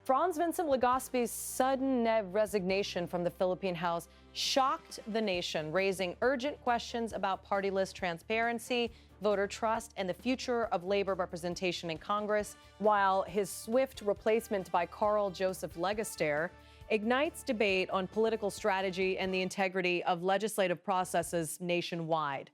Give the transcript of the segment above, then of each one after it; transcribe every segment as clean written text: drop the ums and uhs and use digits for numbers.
Franz Vincent Legaspi's sudden resignation from the Philippine House shocked the nation, raising urgent questions about party list transparency, voter trust, and the future of labor representation in Congress, while his swift replacement by Joseph Legaspi ignites debate on political strategy and the integrity of legislative processes nationwide.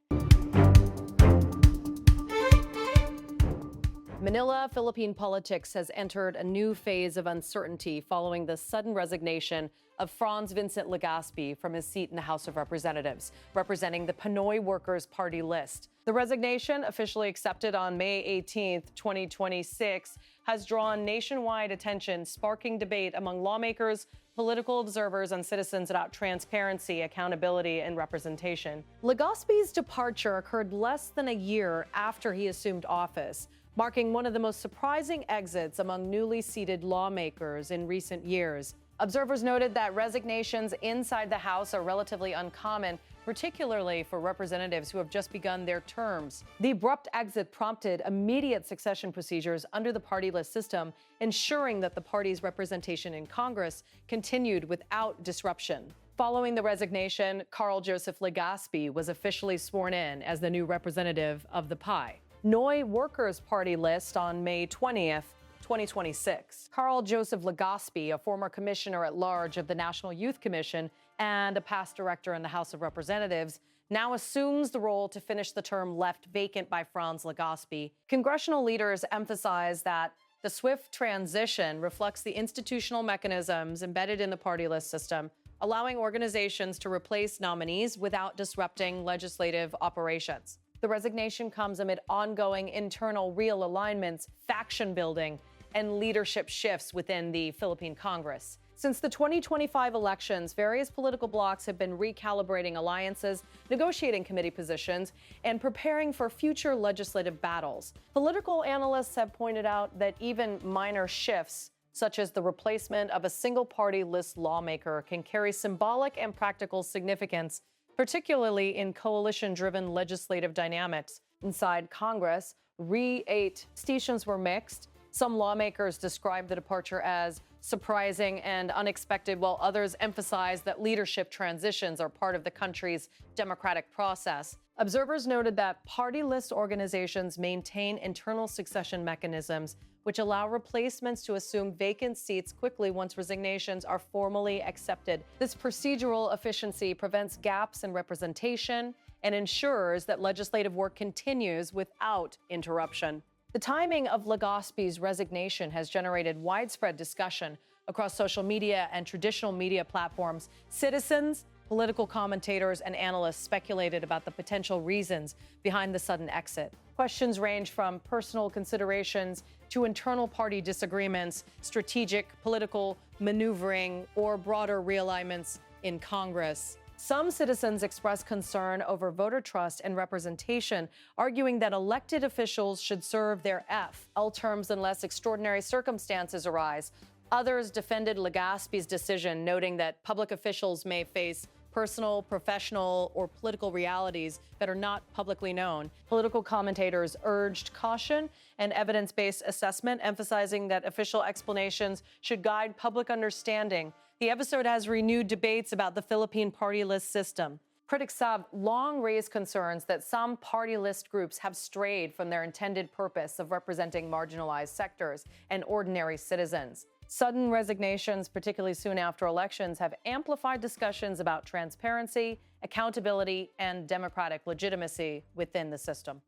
Manila, Philippine politics has entered a new phase of uncertainty following the sudden resignation of Franz Vincent Legaspi from his seat in the House of Representatives, representing the Pinoy Workers Party-list. The resignation, officially accepted on May 18, 2026, has drawn nationwide attention, sparking debate among lawmakers, political observers, and citizens about transparency, accountability, and representation. Legaspi's departure occurred less than a year after he assumed office, marking one of the most surprising exits among newly seated lawmakers in recent years. Observers noted that resignations inside the House are relatively uncommon, particularly for representatives who have just begun their terms. The abrupt exit prompted immediate succession procedures under the party list system, ensuring that the party's representation in Congress continued without disruption. Following the resignation, Joseph Legaspi was officially sworn in as the new representative of the Pinoy Workers Party-list on May 20th, 2026. Joseph Legaspi, a former commissioner at large of the National Youth Commission and a past director in the House of Representatives, now assumes the role to finish the term left vacant by Franz Legaspi. Congressional leaders emphasize that the swift transition reflects the institutional mechanisms embedded in the party list system, allowing organizations to replace nominees without disrupting legislative operations. The resignation comes amid ongoing internal realignments, faction building, and leadership shifts within the Philippine Congress. Since the 2025 elections, various political blocs have been recalibrating alliances, negotiating committee positions, and preparing for future legislative battles. Political analysts have pointed out that even minor shifts, such as the replacement of a single-party list lawmaker, can carry symbolic and practical significance, particularly in coalition-driven legislative dynamics. Inside Congress, stations were mixed. Some lawmakers described the departure as surprising and unexpected, while others emphasized that leadership transitions are part of the country's democratic process. Observers noted that party list organizations maintain internal succession mechanisms which allow replacements to assume vacant seats quickly once resignations are formally accepted. This procedural efficiency prevents gaps in representation and ensures that legislative work continues without interruption. The timing of Legaspi's resignation has generated widespread discussion across social media and traditional media platforms. Citizens, political commentators, and analysts speculated about the potential reasons behind the sudden exit. Questions range from personal considerations to internal party disagreements, strategic political maneuvering, or broader realignments in Congress. Some citizens expressed concern over voter trust and representation, arguing that elected officials should serve their L terms unless extraordinary circumstances arise. Others defended Legaspi's decision, noting that public officials may face personal, professional, or political realities that are not publicly known. Political commentators urged caution and evidence-based assessment, emphasizing that official explanations should guide public understanding. The episode has renewed debates about the Philippine party list system. Critics have long raised concerns that some party list groups have strayed from their intended purpose of representing marginalized sectors and ordinary citizens. Sudden resignations, particularly soon after elections, have amplified discussions about transparency, accountability, and democratic legitimacy within the system.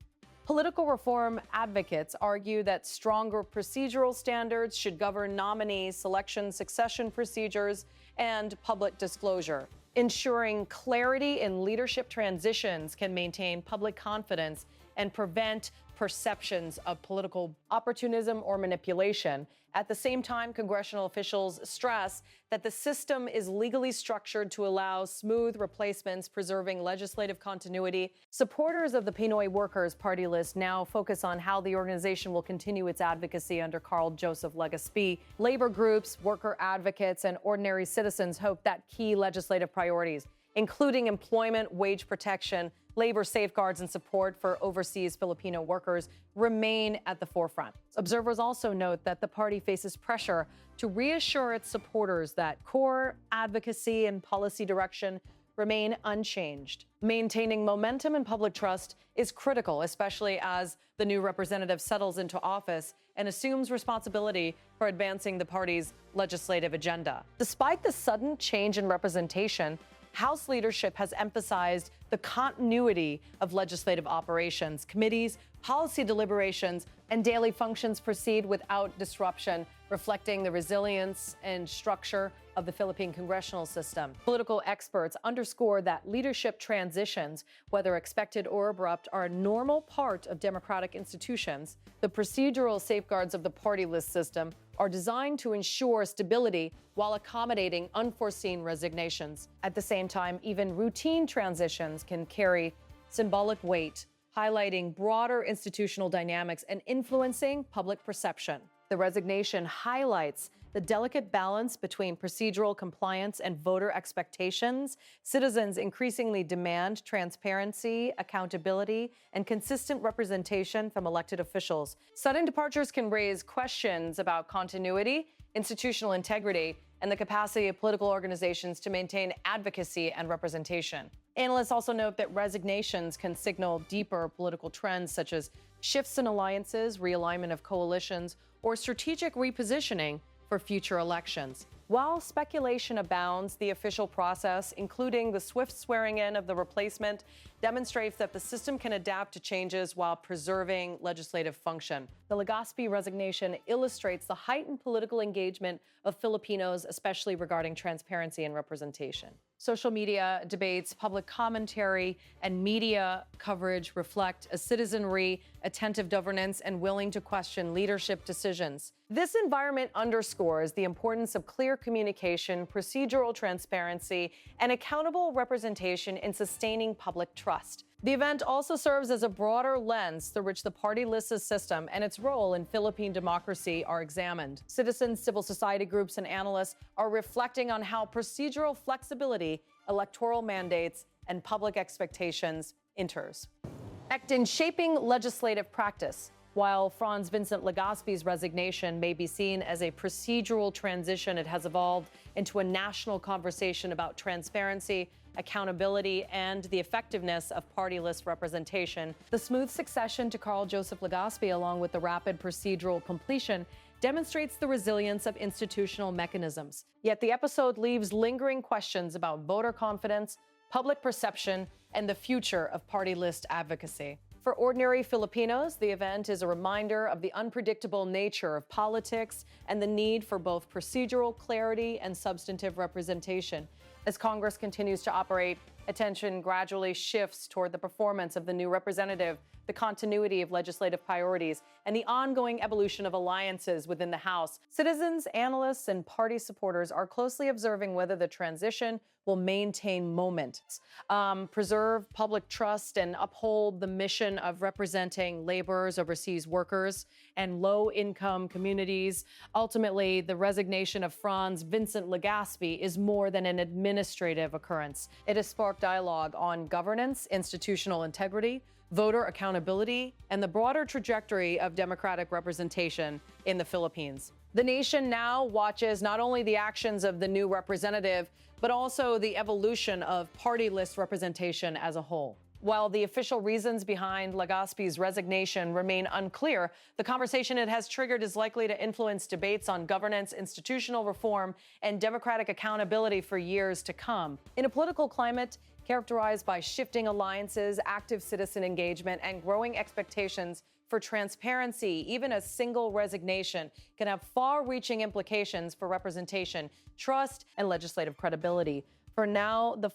Political reform advocates argue that stronger procedural standards should govern nominee selection, succession procedures, and public disclosure. Ensuring clarity in leadership transitions can maintain public confidence and prevent perceptions of political opportunism or manipulation. At the same time, congressional officials stress that the system is legally structured to allow smooth replacements, preserving legislative continuity. Supporters of the Pinoy Workers Party-list now focus on how the organization will continue its advocacy under Joseph Legaspi. Labor groups, worker advocates, and ordinary citizens hope that key legislative priorities, including employment, wage protection, labor safeguards and support for overseas Filipino workers remain at the forefront. Observers also note that the party faces pressure to reassure its supporters that core advocacy and policy direction remain unchanged. Maintaining momentum and public trust is critical, especially as the new representative settles into office and assumes responsibility for advancing the party's legislative agenda. Despite the sudden change in representation, House leadership has emphasized the continuity of legislative operations. Committees, policy deliberations, and daily functions proceed without disruption, reflecting the resilience and structure of the Philippine congressional system. Political experts underscore that leadership transitions, whether expected or abrupt, are a normal part of democratic institutions. The procedural safeguards of the party list system are designed to ensure stability while accommodating unforeseen resignations. At the same time, even routine transitions can carry symbolic weight, highlighting broader institutional dynamics and influencing public perception. The resignation highlights the delicate balance between procedural compliance and voter expectations. Citizens increasingly demand transparency, accountability, and consistent representation from elected officials. Sudden departures can raise questions about continuity, institutional integrity, and the capacity of political organizations to maintain advocacy and representation. Analysts also note that resignations can signal deeper political trends such as shifts in alliances, realignment of coalitions, or strategic repositioning for future elections. While speculation abounds, the official process, including the swift swearing-in of the replacement, demonstrates that the system can adapt to changes while preserving legislative function. The Legaspi resignation illustrates the heightened political engagement of Filipinos, especially regarding transparency and representation. Social media debates, public commentary, and media coverage reflect a citizenry, attentive governance, and willing to question leadership decisions. This environment underscores the importance of clear communication, procedural transparency, and accountable representation in sustaining public trust. The event also serves as a broader lens through which the party list system and its role in Philippine democracy are examined. Citizens, civil society groups, and analysts are reflecting on how procedural flexibility, electoral mandates, and public expectations inters in shaping legislative practice. While Franz Vincent Legaspi's resignation may be seen as a procedural transition, it has evolved into a national conversation about transparency, accountability, and the effectiveness of party list representation. The smooth succession to Joseph Legaspi, along with the rapid procedural completion, demonstrates the resilience of institutional mechanisms. Yet the episode leaves lingering questions about voter confidence, public perception, and the future of party list advocacy. For ordinary Filipinos, the event is a reminder of the unpredictable nature of politics and the need for both procedural clarity and substantive representation. As Congress continues to operate, attention gradually shifts toward the performance of the new representative, the continuity of legislative priorities, and the ongoing evolution of alliances within the House. Citizens, analysts, and party supporters are closely observing whether the transition will maintain momentum, preserve public trust, and uphold the mission of representing laborers, overseas workers, and low-income communities. Ultimately, the resignation of Franz Vincent Legaspi is more than an administrative occurrence. It has sparked dialogue on governance, institutional integrity, voter accountability, and the broader trajectory of democratic representation in the Philippines. The nation now watches not only the actions of the new representative, but also the evolution of party list representation as a whole. While the official reasons behind Legaspi's resignation remain unclear, the conversation it has triggered is likely to influence debates on governance, institutional reform, and democratic accountability for years to come. In a political climate characterized by shifting alliances, active citizen engagement, and growing expectations for transparency, even a single resignation can have far-reaching implications for representation, trust, and legislative credibility. For now, the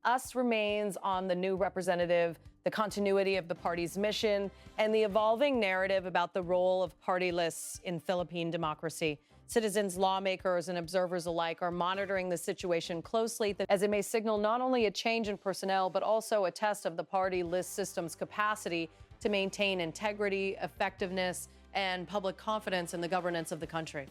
us remains on the new representative, the continuity of the party's mission, and the evolving narrative about the role of party lists in Philippine democracy. Citizens, lawmakers, and observers alike are monitoring the situation closely, as it may signal not only a change in personnel, but also a test of the party list system's capacity to maintain integrity, effectiveness, and public confidence in the governance of the country.